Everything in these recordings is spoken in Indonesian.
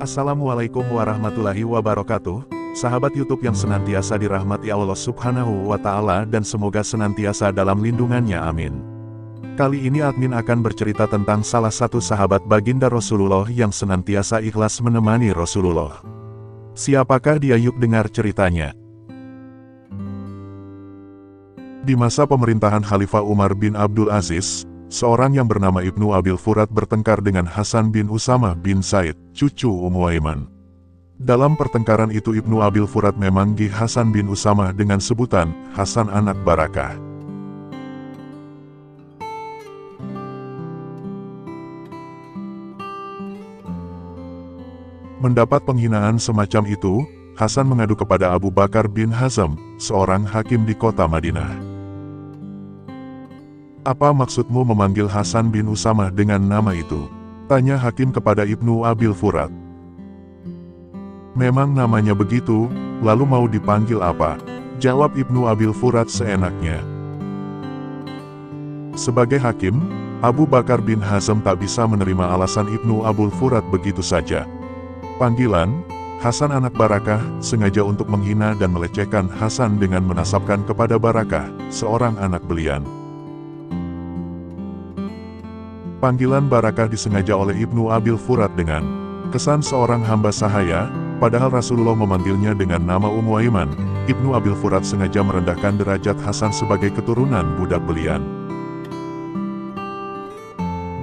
Assalamualaikum warahmatullahi wabarakatuh, sahabat YouTube yang senantiasa dirahmati Allah Subhanahu wa Ta'ala dan semoga senantiasa dalam lindungannya, amin. Kali ini admin akan bercerita tentang salah satu sahabat baginda Rasulullah yang senantiasa ikhlas menemani Rasulullah. Siapakah dia? Yuk dengar ceritanya. Di masa pemerintahan Khalifah Umar bin Abdul Aziz, seorang yang bernama Ibnu Abil Furat bertengkar dengan Hasan bin Usamah bin Said, cucu Ummu Aiman. Dalam pertengkaran itu Ibnu Abil Furat memanggil Hasan bin Usamah dengan sebutan, Hasan anak Barakah. Mendapat penghinaan semacam itu, Hasan mengadu kepada Abu Bakar bin Hazm, seorang hakim di kota Madinah. "Apa maksudmu memanggil Hasan bin Usamah dengan nama itu?" tanya hakim kepada Ibnu Abil Furat. "Memang namanya begitu, lalu mau dipanggil apa?" jawab Ibnu Abil Furat seenaknya. Sebagai hakim, Abu Bakar bin Hazm tak bisa menerima alasan Ibnu Abil Furat begitu saja. Panggilan Hasan anak Barakah sengaja untuk menghina dan melecehkan Hasan dengan menasabkan kepada Barakah, seorang anak belian. Panggilan Barakah disengaja oleh Ibnu Abil Furat dengan kesan seorang hamba sahaya, padahal Rasulullah memanggilnya dengan nama Ummu Aiman. Ibnu Abil Furat sengaja merendahkan derajat Hasan sebagai keturunan budak belian.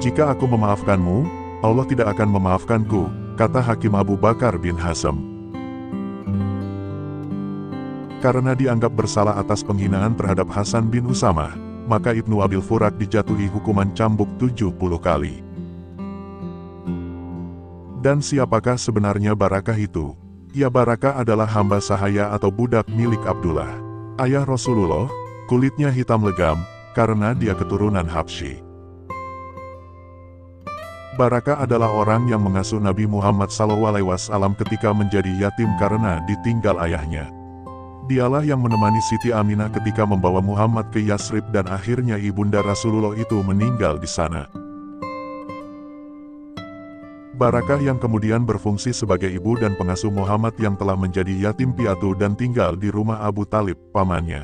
"Jika aku memaafkanmu, Allah tidak akan memaafkanku," kata Hakim Abu Bakar bin Hazm. Karena dianggap bersalah atas penghinaan terhadap Hasan bin Usamah, maka Ibnu Abil Furat dijatuhi hukuman cambuk 70 kali. Dan siapakah sebenarnya Barakah itu? Ya, Barakah adalah hamba sahaya atau budak milik Abdullah, ayah Rasulullah. Kulitnya hitam legam, karena dia keturunan Habsyi. Barakah adalah orang yang mengasuh Nabi Muhammad SAW ketika menjadi yatim karena ditinggal ayahnya. Dialah yang menemani Siti Aminah ketika membawa Muhammad ke Yasrib dan akhirnya ibunda Rasulullah itu meninggal di sana. Barakah yang kemudian berfungsi sebagai ibu dan pengasuh Muhammad yang telah menjadi yatim piatu dan tinggal di rumah Abu Talib, pamannya.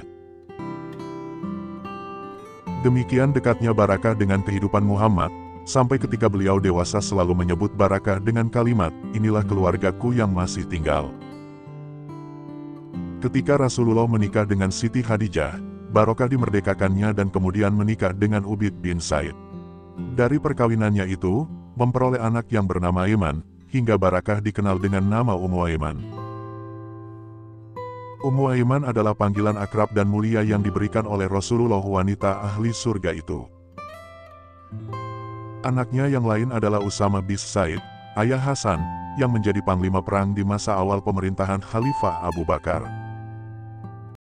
Demikian dekatnya Barakah dengan kehidupan Muhammad, sampai ketika beliau dewasa selalu menyebut Barakah dengan kalimat, "Inilah keluargaku yang masih tinggal." Ketika Rasulullah menikah dengan Siti Khadijah, Barakah dimerdekakannya dan kemudian menikah dengan Ubid bin Said. Dari perkawinannya itu, memperoleh anak yang bernama Aiman, hingga Barakah dikenal dengan nama Ummu Aiman. Ummu Aiman adalah panggilan akrab dan mulia yang diberikan oleh Rasulullah wanita ahli surga itu. Anaknya yang lain adalah Usamah bin Said, ayah Hasan, yang menjadi panglima perang di masa awal pemerintahan Khalifah Abu Bakar.